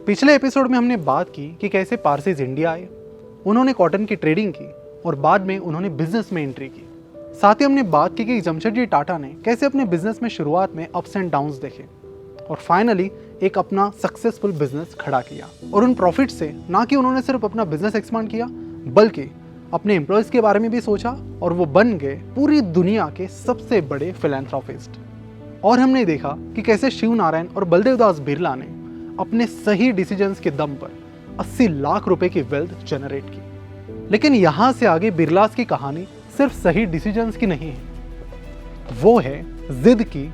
पिछले एपिसोड में हमने बात की कि कैसे पारसीज इंडिया आए, उन्होंने कॉटन की ट्रेडिंग की और बाद में उन्होंने बिजनेस में एंट्री की। साथ ही हमने बात की कि जमशेदजी टाटा ने कैसे अपने बिजनेस में शुरुआत में अप्स एंड डाउन्स देखे और फाइनली एक अपना सक्सेसफुल बिजनेस खड़ा किया। और उन प्रॉफिट से ना कि उन्होंने सिर्फ अपना बिजनेस एक्सपांड किया बल्कि अपने एम्प्लॉयज के बारे में भी सोचा और वो बन गए पूरी दुनिया के सबसे बड़े फिलैंथ्रोपिस्ट। और हमने देखा कि कैसे शिव नारायण और बलदेव दास बिरला ने अपने सही डिसीजंस के दम पर 80 लाख रुपए की वेल्थ जनरेट की। लेकिन यहां से आगे बिरलास की कहानी सिर्फ सही डिसीजंस की नहीं है, वो है जिद की,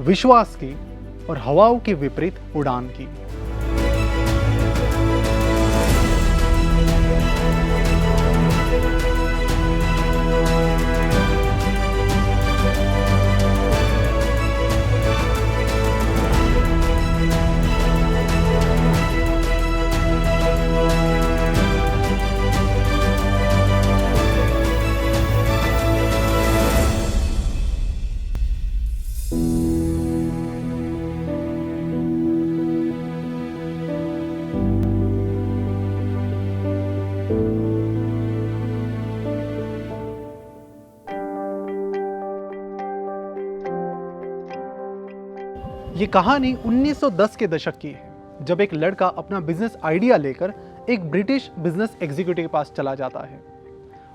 विश्वास की और हवाओं के विपरीत उड़ान की। ये कहानी 1910 के दशक की है, जब एक लड़का अपना बिजनेस आइडिया लेकर एक ब्रिटिश बिजनेस एग्जीक्यूटिव के पास चला जाता है।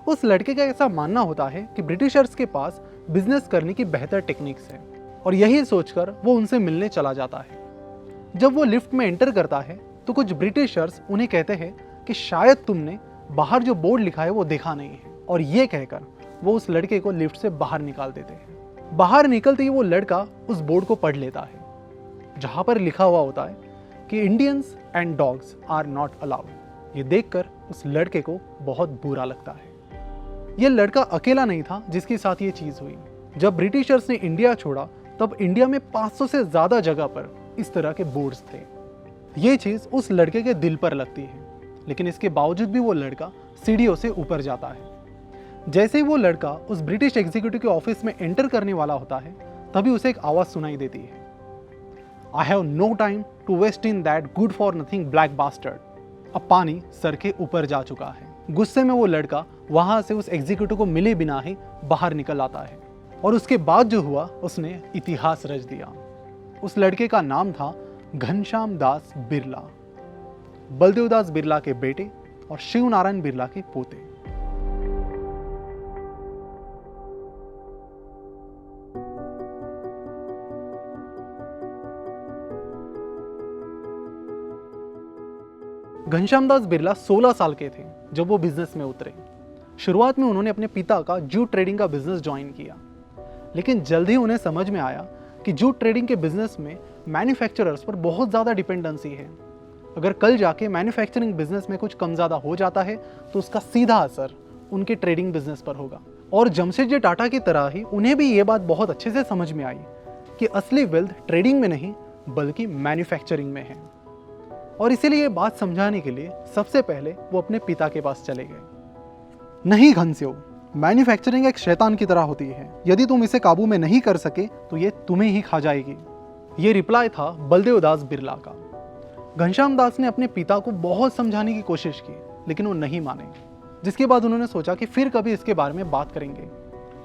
उस लड़के का ऐसा मानना होता है कि ब्रिटिशर्स के पास बिजनेस करने की बेहतर टेक्निक्स हैं और यही सोचकर वो उनसे मिलने चला जाता है। जब वो लिफ्ट में एंटर करता है तो कुछ ब्रिटिशर्स उन्हें कहते हैं कि शायद तुमने बाहर जो बोर्ड लिखा है वो देखा नहीं है, और ये कहकर वो उस लड़के को लिफ्ट से बाहर निकाल देते हैं। बाहर निकलते ही वो लड़का उस बोर्ड को पढ़ लेता है जहां पर लिखा हुआ होता है कि Indians and dogs are not allowed. ये देखकर उस लड़के को बहुत बुरा लगता है। ये लड़का अकेला नहीं था जिसके साथ ये चीज हुई। जब ब्रिटिशर्स ने इंडिया छोड़ा तब इंडिया में 500 से ज्यादा जगह पर इस तरह के बोर्ड्स थे। ये चीज उस लड़के के दिल पर लगती है, लेकिन इसके बावजूद भी वो लड़का सीढ़ियों से ऊपर जाता है। जैसे ही वो लड़का उस ब्रिटिश एग्जीक्यूटिव के ऑफिस में एंटर करने वाला होता है तभी उसे एक आवाज सुनाई देती है, I have no time to waste in that good for nothing black bastard। अब पानी सर के ऊपर जा चुका है। गुस्से में वो लड़का वहां से उस एग्जीक्यूटिव को मिले बिना ही बाहर निकल आता है और उसके बाद जो हुआ उसने इतिहास रच दिया। उस लड़के का नाम था घनश्याम दास बिरला, बलदेव दास बिरला के बेटे और शिव नारायण बिरला के पोते। घनश्याम दास बिरला 16 साल के थे जब वो बिजनेस में उतरे। शुरुआत में उन्होंने अपने पिता का जूट ट्रेडिंग का बिजनेस ज्वाइन किया, लेकिन जल्द ही उन्हें समझ में आया कि जूट ट्रेडिंग के बिजनेस में मैन्युफैक्चरर्स पर बहुत ज़्यादा डिपेंडेंसी है। अगर कल जाके मैन्युफैक्चरिंग बिजनेस में कुछ कम ज़्यादा हो जाता है तो उसका सीधा असर उनके ट्रेडिंग बिजनेस पर होगा। और जमशेदजी टाटा की तरह ही उन्हें भी ये बात बहुत अच्छे से समझ में आई कि असली वेल्थ ट्रेडिंग में नहीं बल्कि मैन्युफैक्चरिंग में है। और इसीलिए ये बात समझाने के लिए सबसे पहले वो अपने पिता के पास चले गए। नहीं घनश्यो, मैन्युफैक्चरिंग एक शैतान की तरह होती है। यदि तुम इसे काबू में नहीं कर सके तो ये तुम्हें ही खा जाएगी। ये रिप्लाई था बलदेव दास बिरला का। घनश्याम दास ने अपने पिता को बहुत समझाने की कोशिश की लेकिन वो नहीं माने, जिसके बाद उन्होंने सोचा कि फिर कभी इसके बारे में बात करेंगे।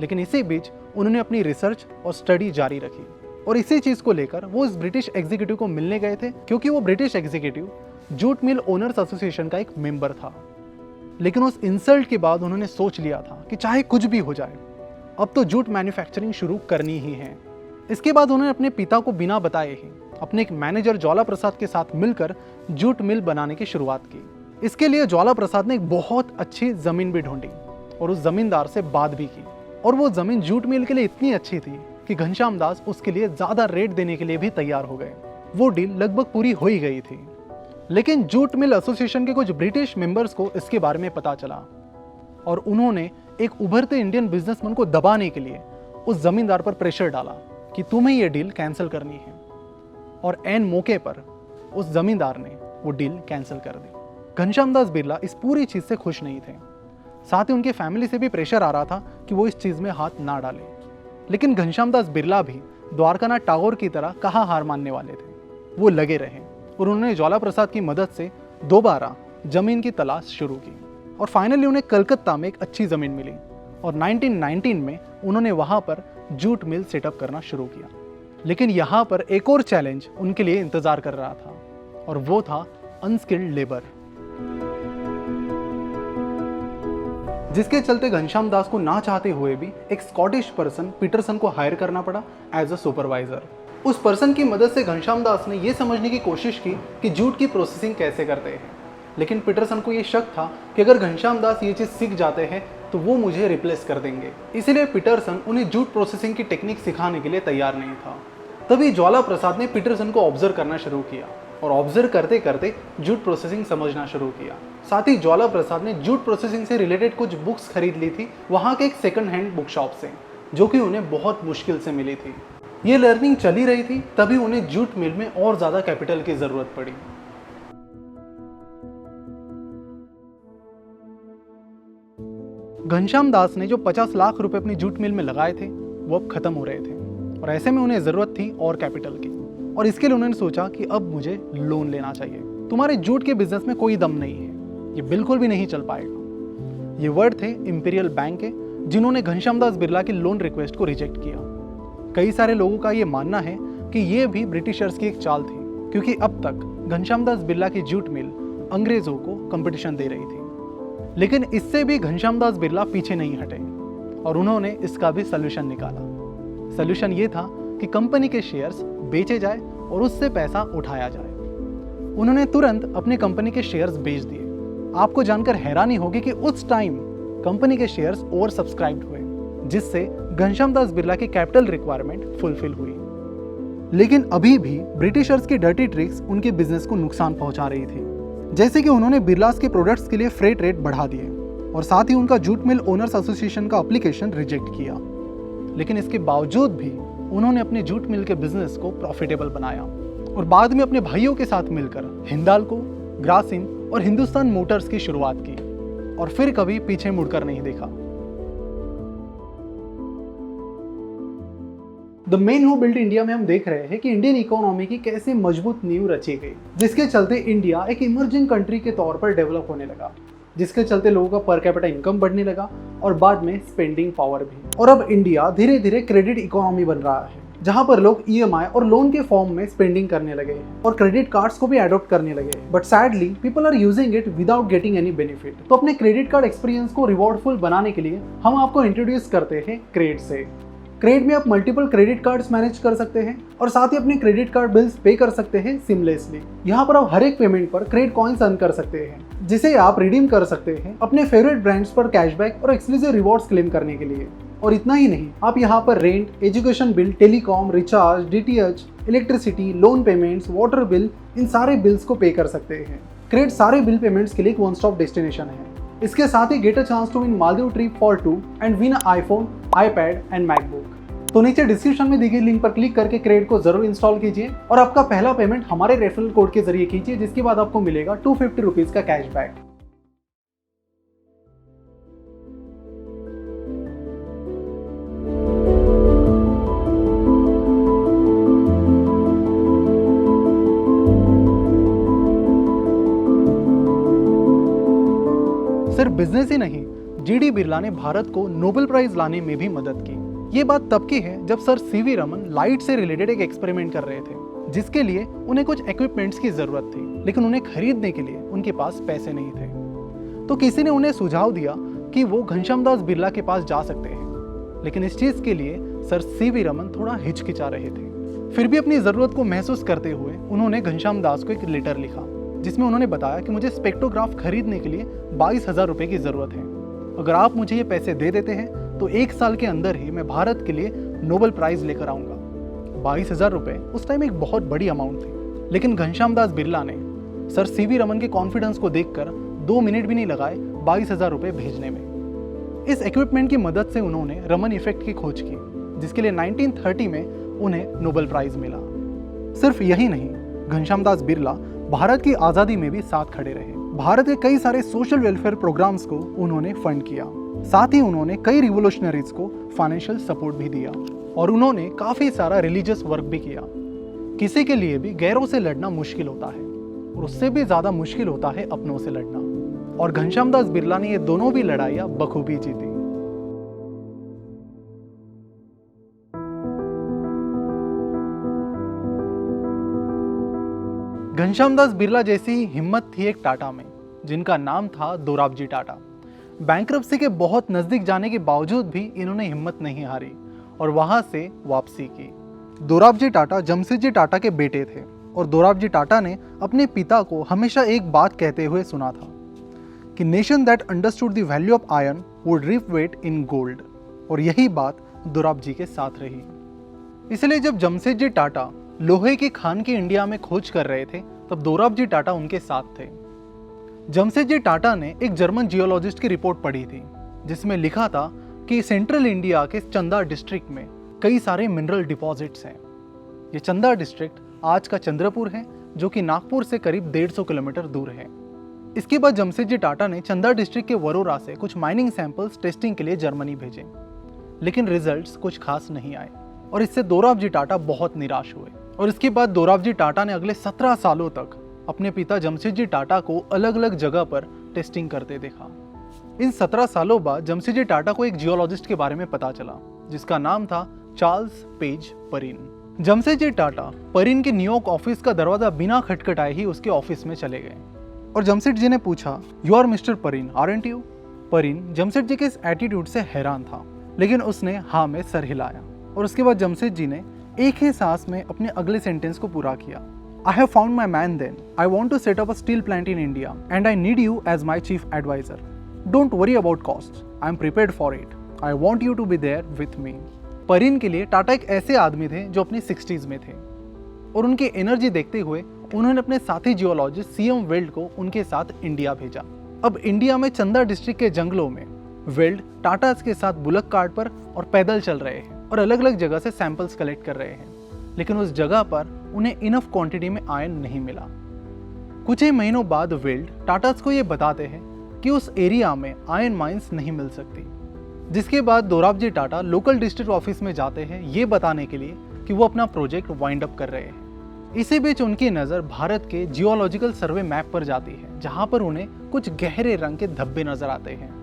लेकिन इसी बीच उन्होंने अपनी रिसर्च और स्टडी जारी रखी और इसी चीज को लेकर वो इस ब्रिटिश एग्जीक्यूटिव को मिलने गए थे, क्योंकि वो British executive jute mill owners association का एक मेंबर था। लेकिन उस इंसल्ट के बाद उन्होंने सोच लिया था कि चाहे कुछ भी हो जाए अब तो जूट मैन्युफैक्चरिंग शुरू करनी ही है। इसके बाद उन्होंने अपने पिता को बिना बताए ही अपने एक मैनेजर ज्वाला प्रसाद के साथ मिलकर जूट मिल बनाने की शुरुआत की। इसके लिए ज्वाला प्रसाद ने एक बहुत अच्छी जमीन भी ढूंढी और उस जमींदार से बात भी की, और वो जमीन जूट मिल के लिए इतनी अच्छी थी कि घनश्याम दास उसके लिए ज्यादा रेट देने के लिए भी तैयार हो गए। वो डील लगभग पूरी हो ही गई थी, लेकिन जूट मिल एसोसिएशन के कुछ ब्रिटिश मेंबर्स को इसके बारे में पता चला और उन्होंने एक उभरते इंडियन बिजनेसमैन को दबाने के लिए उस जमींदार पर प्रेशर डाला कि तुम्हें यह डील कैंसिल करनी है। और एन मौके पर उस जमींदार ने वो डील कैंसिल कर दी। घनश्याम दास बिरला इस पूरी चीज से खुश नहीं थे, साथ ही उनके फैमिली से भी प्रेशर आ रहा था कि वो इस चीज में हाथ ना डालें। लेकिन घनश्याम दास बिरला भी द्वारकानाथ टैगोर की तरह कहाँ हार मानने वाले थे। वो लगे रहे और उन्होंने ज्वाला प्रसाद की मदद से दोबारा जमीन की तलाश शुरू की और फाइनली उन्हें कलकत्ता में एक अच्छी ज़मीन मिली और 1919 में उन्होंने वहाँ पर जूट मिल सेटअप करना शुरू किया। लेकिन यहाँ पर एक और चैलेंज उनके लिए इंतज़ार कर रहा था और वो था अनस्किल्ड लेबर, जिसके चलते घनश्याम दास को ना चाहते हुए भी एक स्कॉटिश पर्सन पीटरसन को हायर करना पड़ा एज अ सुपरवाइजर। उस पर्सन की मदद से घनश्याम दास ने यह समझने की कोशिश की कि जूट की प्रोसेसिंग कैसे करते हैं, लेकिन पीटरसन को ये शक था कि अगर घनश्याम दास ये चीज़ सीख जाते हैं तो वो मुझे रिप्लेस कर देंगे। इसीलिए पीटरसन उन्हें जूट प्रोसेसिंग की टेक्निक सिखाने के लिए तैयार नहीं था। तभी ज्वाला प्रसाद ने पीटरसन को ऑब्जर्व करना शुरू किया और ऑब्जर्व करते करते जूट प्रोसेसिंग समझना शुरू किया। साथ ही ज्वाला प्रसाद ने जूट प्रोसेसिंग से रिलेटेड कुछ बुक्स खरीद ली थी वहाँ के एक सेकंड हैंड बुक शॉप से, जो कि उन्हें बहुत मुश्किल से मिली थी। ये लर्निंग चली रही थी, तभी उन्हें जूट मिल में और ज़्यादा कैपिटल की ज़रूरत पड़ी। घनश्याम दास ने जो 50 लाख रुपए अपनी जूट मिल में लगाए थे वो अब खत्म हो रहे थे और ऐसे में उन्हें ज़रूरत थी और कैपिटल की, और इसके लिए उन्होंने सोचा कि अब मुझे लोन लेना चाहिए। तुम्हारे जूट के बिजनेस में कोई दम नहीं है, ये बिल्कुल भी नहीं चल पाएगा। ये वर्ड थे इंपीरियल बैंक के, जिन्होंने घनश्याम दास बिरला की लोन रिक्वेस्ट को रिजेक्ट किया। कई सारे लोगों का ये मानना है कि ये भी ब्रिटिशर्स की एक चाल थी, क्योंकि अब तक घनश्याम दास बिरला की जूट मिल अंग्रेजों को कंपटीशन दे रही थी। लेकिन इससे भी घनश्याम दास बिरला पीछे नहीं हटे और उन्होंने इसका भी सोल्यूशन निकाला। सोल्यूशन ये था कि कंपनी के शेयर्स बेचे जाए और उससे पैसा उठाया जाए। उन्होंने तुरंत अपनी कंपनी के शेयर्स बेच दिए। आपको जानकर हैरानी होगी कि उस टाइम कंपनी के शेयर्स ओवर सब्सक्राइब्ड हुए, जिससे घनश्याम दास बिरला की कैपिटल रिक्वायरमेंट फुलफिल हुई। लेकिन अभी भी ब्रिटिशर्स की डर्टी ट्रिक्स उनके बिजनेस को नुकसान पहुंचा रही थी, जैसे कि उन्होंने बिरलास के प्रोडक्ट्स के लिए फ्रेट रेट बढ़ा दिए और साथ ही उनका जूट मिल ओनर्स एसोसिएशन का एप्लीकेशन रिजेक्ट किया। लेकिन इसके बावजूद भी उन्होंने अपने जूट मिल के बिजनेस को प्रॉफिटेबल बनाया और बाद में अपने भाइयों के साथ मिलकर हिंदाल्को, ग्रासिम और हिंदुस्तान मोटर्स की शुरुआत की और फिर कभी पीछे मुड़कर नहीं देखा। The men who built India में हम देख रहे हैं कि इंडियन इकोनॉमी की कैसे मजबूत नींव रची गई, जिसके चलते इंडिया एक इमर्जिंग कंट्री के तौर पर डेवलप होने लगा, जिसके चलते लोगों का पर कैपिटा इनकम बढ़ने लगा और बाद में स्पेंडिंग पावर भी। और अब इंडिया धीरे धीरे क्रेडिट इकोनॉमी बन रहा है, जहां पर लोग ईएमआई और लोन के फॉर्म में स्पेंडिंग करने लगे हैं और क्रेडिट कार्ड्स को भी अडॉप्ट करने लगे हैं। But sadly people are using it without getting any benefit. तो अपने क्रेडिट कार्ड एक्सपीरियंस को रिवॉर्डफुल बनाने के लिए हम आपको इंट्रोड्यूस करते हैं क्रेड से। क्रेड में आप मल्टीपल क्रेडिट कार्ड्स मैनेज कर सकते हैं और साथ ही अपने क्रेडिट कार्ड बिल्स पे कर सकते हैं सिमलेसली। यहाँ पर आप हर एक पेमेंट पर क्रेड कॉइन्स अर्न कर सकते हैं, जिसे आप रिडीम कर सकते हैं अपने फेवरेट ब्रांड्स पर कैशबैक और एक्सक्लूसिव रिवॉर्ड्स क्लेम करने के लिए। और इतना ही नहीं, आप यहाँ पर rent, education bill, telecom, recharge, DTH, electricity, loan payments, water bill, इन सारे बिल्स को पे कर सकते हैं। क्रेड सारे बिल पेमेंट्स के लिए एक वन स्टॉप डेस्टिनेशन है। इसके साथ ही get a chance to win Maldives trip for 2 and win iPhone, iPad and MacBook. तो नीचे डिस्क्रिप्शन में दी गई लिंक पर क्लिक करके क्रेड को जरूर इंस्टॉल कीजिए और आपका पहला पेमेंट हमारे रेफरल कोड के जरिए कीजिए, जिसके बाद आपको मिलेगा 250 रुपीज का कैशबैक। सिर्फ बिजनेस ही नहीं, जीडी बिरला ने भारत को नोबेल प्राइज लाने में भी मदद की। ये बात तब की है जब सर सीवी रमन लाइट से रिलेटेड एक एक्सपेरिमेंट कर रहे थे, जिसके लिए उन्हें कुछ इक्विपमेंट्स की जरूरत थी, लेकिन उन्हें खरीदने के लिए उनके पास पैसे नहीं थे। तो किसी ने उन्हें सुझाव दिया कि वो घनश्याम दास बिरला के पास जा सकते हैं, लेकिन इस चीज के लिए सर सीवी रमन थोड़ा हिचकिचा रहे थे। फिर भी अपनी जरूरत को महसूस करते हुए उन्होंने घनश्याम दास को एक लेटर लिखा, जिसमें उन्होंने बताया कि मुझे स्पेक्ट्रोग्राफ खरीदने के लिए 22,000 रुपए की जरूरत है। अगर आप मुझे ये पैसे दे देते हैं तो 1 साल के अंदर ही मैं भारत के लिए नोबेल प्राइज लेकर आऊंगा। 22,000 रुपए उस टाइम एक बहुत बड़ी अमाउंट थी, लेकिन घनश्याम दास बिरला ने सर सीवी रमन के कॉन्फिडेंस को देखकर 2 मिनट भी नहीं लगाए 22,000 रुपए भेजने में। इस इक्विपमेंट की मदद से उन्होंने रमन इफेक्ट की खोज की, जिसके लिए 1930 में उन्हें नोबेल प्राइज मिला। सिर्फ यही नहीं, घनश्याम दास बिरला भारत की आज़ादी में भी साथ खड़े रहे। भारत के कई सारे सोशल वेलफेयर प्रोग्राम्स को उन्होंने फंड किया। साथ ही उन्होंने कई रिवोल्यूशनरीज को फाइनेंशियल सपोर्ट भी दिया और उन्होंने काफी सारा रिलीजियस वर्क भी किया। किसी के लिए भी गैरों से लड़ना मुश्किल होता है और उससे भी ज्यादा मुश्किल होता है अपनों से लड़ना, और घनश्याम दास बिरला ने ये दोनों भी लड़ाइयां बखूबी जीती। घनश्याम दास बिरला जैसी ही हिम्मत थी एक टाटा में, जिनका नाम था दोराबजी टाटा। बैंक्रप्सी के बहुत नजदीक जाने के बावजूद भी इन्होंने हिम्मत नहीं हारी और वहां से वापसी की। दोराबजी टाटा जमशेदजी टाटा के बेटे थे और दोराबजी टाटा ने अपने पिता को हमेशा एक बात कहते हुए सुना था कि nation that understood the value of iron would reap wealth in gold, और यही बात दोराबजी के साथ रही। इसलिए जब जमशेदजी टाटा लोहे की खान की इंडिया में खोज कर रहे थे तब दोराबजी टाटा उनके साथ थे। जमशेदजी टाटा ने एक जर्मन जियोलॉजिस्ट की रिपोर्ट पढ़ी थी जिसमें लिखा था कि सेंट्रल इंडिया के चंदा डिस्ट्रिक्ट में कई सारे मिनरल डिपॉजिट्स हैं। ये चंदा डिस्ट्रिक्ट आज का चंद्रपुर है, जो कि नागपुर से करीब 150 किलोमीटर दूर है। इसके बाद जमशेदजी टाटा ने चंदा डिस्ट्रिक्ट के वरोरा से कुछ माइनिंग सैंपल्स टेस्टिंग के लिए जर्मनी भेजे, लेकिन रिजल्ट्स कुछ खास नहीं आए और इससे दोराबजी टाटा बहुत निराश हुए। और इसके बाद दोराबजी टाटा ने अगले 17 सालों तक अपने पिता जमशेदजी टाटा को अलग अलग जगह पर टेस्टिंग करते देखा। इन 17 सालों बाद जमशेदजी टाटा को एक जियोलॉजिस्ट के बारे में पता चला जिसका नाम था चार्ल्स पेज परिन। जमशेदजी टाटा परिन के न्यूयॉर्क ऑफिस का दरवाजा बिना खटखटाए ही उसके ऑफिस में चले गए और जमशेद जी ने पूछा, you are mister Parin, aren't you? Parin Jamshed ji के इस एटीट्यूड से हैरान था, लेकिन उसने हाँ में सर हिलाया और उसके बाद जमशेद जी ने एक ही सांस में अपने अगले सेंटेंस को पूरा किया। I have found my man then. I want to set up a steel plant in India and I need you as my chief advisor. Don't worry about costs. I am prepared for it. I want you to be there with me. परिन के लिए टाटा एक ऐसे आदमी थे जो अपनी 60s में थे और उनकी एनर्जी देखते हुए उन्होंने अपने साथी जियोलॉजिस्ट सीएम वेल्ड को उनके साथ इंडिया भेजा। अब इंडिया में चंदा डिस्ट्रिक्ट के जंगलों में वेल्ड टाटा के साथ बुलक कार्ट पर और पैदल चल रहे हैं और अलग अलग जगह से सैंपल्स कलेक्ट कर रहे हैं, लेकिन उस जगह पर उन्हें इनफ क्वांटिटी में आयरन नहीं मिला। कुछ ही महीनों बाद वेल्ड टाटास को ये बताते हैं कि उस एरिया में आयरन माइंस नहीं मिल सकती, जिसके बाद Dorabji Tata local district office में जाते हैं ये बताने के लिए कि वो अपना प्रोजेक्ट वाइंड अप कर रहे हैं। इसी बीच उनकी नज़र भारत के जियोलॉजिकल सर्वे मैप पर जाती है जहाँ पर उन्हें कुछ गहरे रंग के धब्बे नजर आते हैं।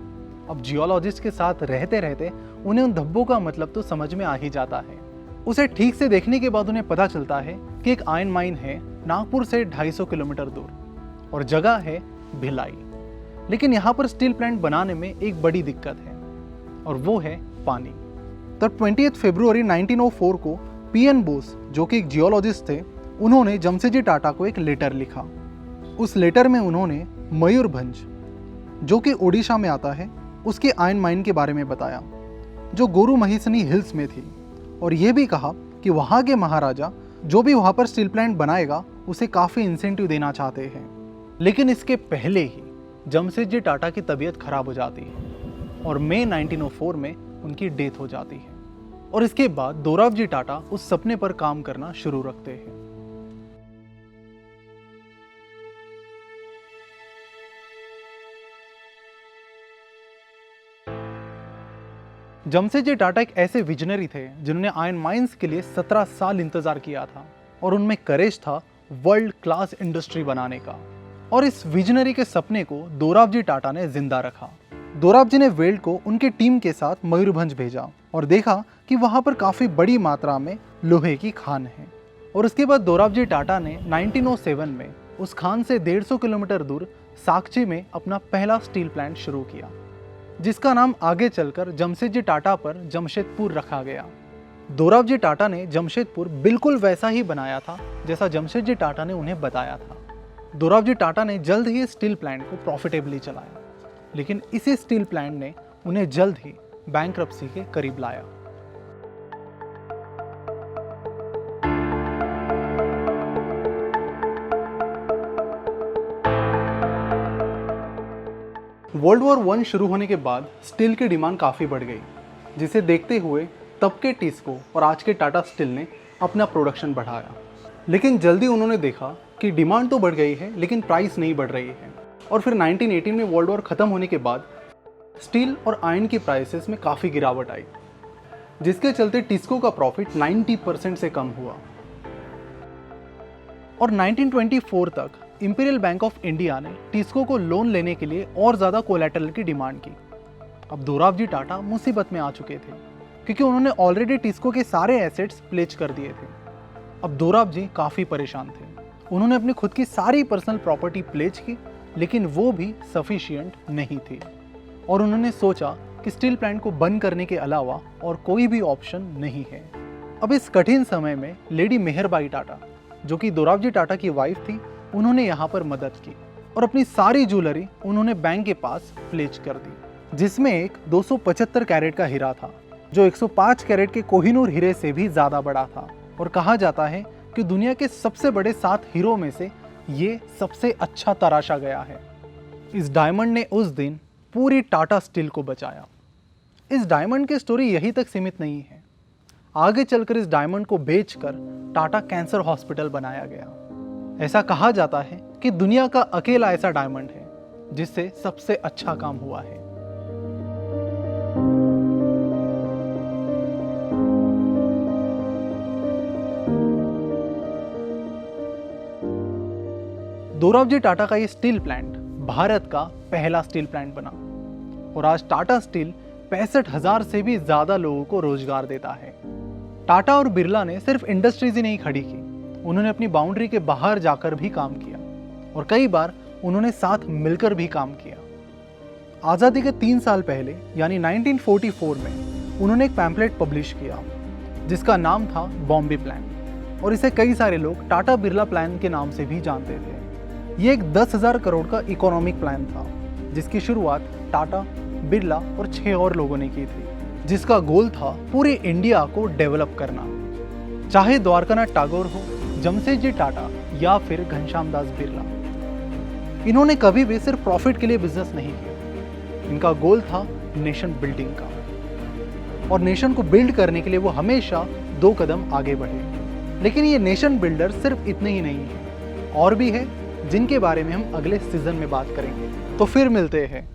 अब जियोलॉजिस्ट के साथ रहते रहते उन्हें उन धब्बों का मतलब तो समझ में आ ही जाता है। उसे ठीक से देखने के बाद उन्हें पता चलता है कि एक आयरन माइन है नागपुर से 250 किलोमीटर दूर और जगह है भिलाई। लेकिन यहाँ पर स्टील प्लांट बनाने में एक बड़ी दिक्कत है और वो है पानी। तब 20 फरवरी 1904 को पीएन बोस, जो कि एक जियोलॉजिस्ट थे, उन्होंने जमशेदजी टाटा को एक लेटर लिखा। उस लेटर में उन्होंने मयूरभंज, जो कि ओडिशा में आता है, उसके आयरन माइन के बारे में बताया जो गोरू महिसनी हिल्स में थी, और यह भी कहा कि वहाँ के महाराजा जो भी वहाँ पर स्टील प्लांट बनाएगा उसे काफ़ी इंसेंटिव देना चाहते हैं। लेकिन इसके पहले ही जमशेदजी टाटा की तबीयत खराब हो जाती है और मई 1904 में उनकी डेथ हो जाती है और इसके बाद दोराबजी टाटा उस सपने पर काम करना शुरू रखते हैं। जमशेदजी टाटा एक ऐसे विजनरी थे जिन्होंने आयरन माइंस के लिए 17 साल इंतजार किया था और उनमें करेज था वर्ल्ड क्लास इंडस्ट्री बनाने का, और इस विजनरी के सपने को दोराबजी टाटा ने जिंदा रखा। दोराबजी ने वेल्ड को उनकी टीम के साथ मयूरभंज भेजा और देखा कि वहां पर काफी बड़ी मात्रा में लोहे की खान है, और उसके बाद दोराबजी टाटा ने 1907 में उस खान से 150 किलोमीटर दूर साकची में अपना पहला स्टील प्लांट शुरू किया, जिसका नाम आगे चलकर जमशेदजी टाटा पर जमशेदपुर रखा गया। दोराबजी टाटा ने जमशेदपुर बिल्कुल वैसा ही बनाया था जैसा जमशेदजी टाटा ने उन्हें बताया था। दोराबजी टाटा ने जल्द ही स्टील प्लांट को प्रॉफिटेबली चलाया, लेकिन इसी स्टील प्लांट ने उन्हें जल्द ही बैंक्रप्सी के करीब लाया। वर्ल्ड वॉर 1 शुरू होने के बाद स्टील की डिमांड काफ़ी बढ़ गई, जिसे देखते हुए तब के टिस्को और आज के टाटा स्टील ने अपना प्रोडक्शन बढ़ाया। लेकिन जल्दी उन्होंने देखा कि डिमांड तो बढ़ गई है लेकिन प्राइस नहीं बढ़ रही है, और फिर 1918 में वर्ल्ड वॉर ख़त्म होने के बाद स्टील और आयरन की प्राइसेस में काफ़ी गिरावट आई, जिसके चलते टिस्को का प्रॉफिट 90% से कम हुआ। और 1924 तक इंपीरियल बैंक ऑफ इंडिया ने टिस्को को लोन लेने के लिए और ज़्यादा कोलैटरल की डिमांड की। अब दोराबजी टाटा मुसीबत में आ चुके थे, क्योंकि उन्होंने ऑलरेडी टिस्को के सारे एसेट्स प्लेज कर दिए थे। अब दोराबजी काफ़ी परेशान थे। उन्होंने अपनी खुद की सारी पर्सनल प्रॉपर्टी प्लेज की, लेकिन वो भी सफिशिएंट नहीं थी। और उन्होंने सोचा कि स्टील प्लांट को बंद करने के अलावा और कोई भी ऑप्शन नहीं है। अब इस कठिन समय में लेडी मेहरबाई टाटा, जो कि दोराबजी टाटा की वाइफ थी, उन्होंने यहाँ पर मदद की और अपनी सारी ज्वेलरी उन्होंने बैंक के पास प्लेज कर दी, जिसमें एक 275 कैरेट का हीरा था, जो 105 कैरेट के कोहिनूर हीरे से भी ज़्यादा बड़ा था। और कहा जाता है कि दुनिया के सबसे बड़े 7 हीरो में से ये सबसे अच्छा तराशा गया है। इस डायमंड ने उस दिन पूरी टाटा स्टील को बचाया। इस डायमंड की स्टोरी यहीं तक सीमित नहीं है। आगे चलकर इस डायमंड को बेचकर टाटा कैंसर हॉस्पिटल बनाया गया। ऐसा कहा जाता है कि दुनिया का अकेला ऐसा डायमंड है जिससे सबसे अच्छा काम हुआ है। दोराबजी टाटा का ये स्टील प्लांट भारत का पहला स्टील प्लांट बना और आज टाटा स्टील 65,000 से भी ज्यादा लोगों को रोजगार देता है। टाटा और बिरला ने सिर्फ इंडस्ट्रीज ही नहीं खड़ी की, उन्होंने अपनी बाउंड्री के बाहर जाकर भी काम किया और कई बार उन्होंने साथ मिलकर भी काम किया। आज़ादी के 3 साल पहले यानी 1944 में उन्होंने एक पैम्पलेट पब्लिश किया जिसका नाम था बॉम्बे प्लान, और इसे कई सारे लोग टाटा बिरला प्लान के नाम से भी जानते थे। ये एक 10,000 करोड़ का इकोनॉमिक प्लान था जिसकी शुरुआत टाटा, बिरला और 6 और लोगों ने की थी, जिसका गोल था पूरे इंडिया को डेवलप करना। चाहे द्वारकानाथ टैगोर हो, जमशेदजी टाटा या फिर घनश्याम दास बिरला, इन्होंने कभी भी सिर्फ प्रॉफिट के लिए बिजनेस नहीं किया। इनका गोल था नेशन बिल्डिंग का, और नेशन को बिल्ड करने के लिए वो हमेशा 2 कदम आगे बढ़े। लेकिन ये नेशन बिल्डर सिर्फ इतने ही नहीं है, और भी है जिनके बारे में हम अगले सीजन में बात करेंगे। तो फिर मिलते हैं।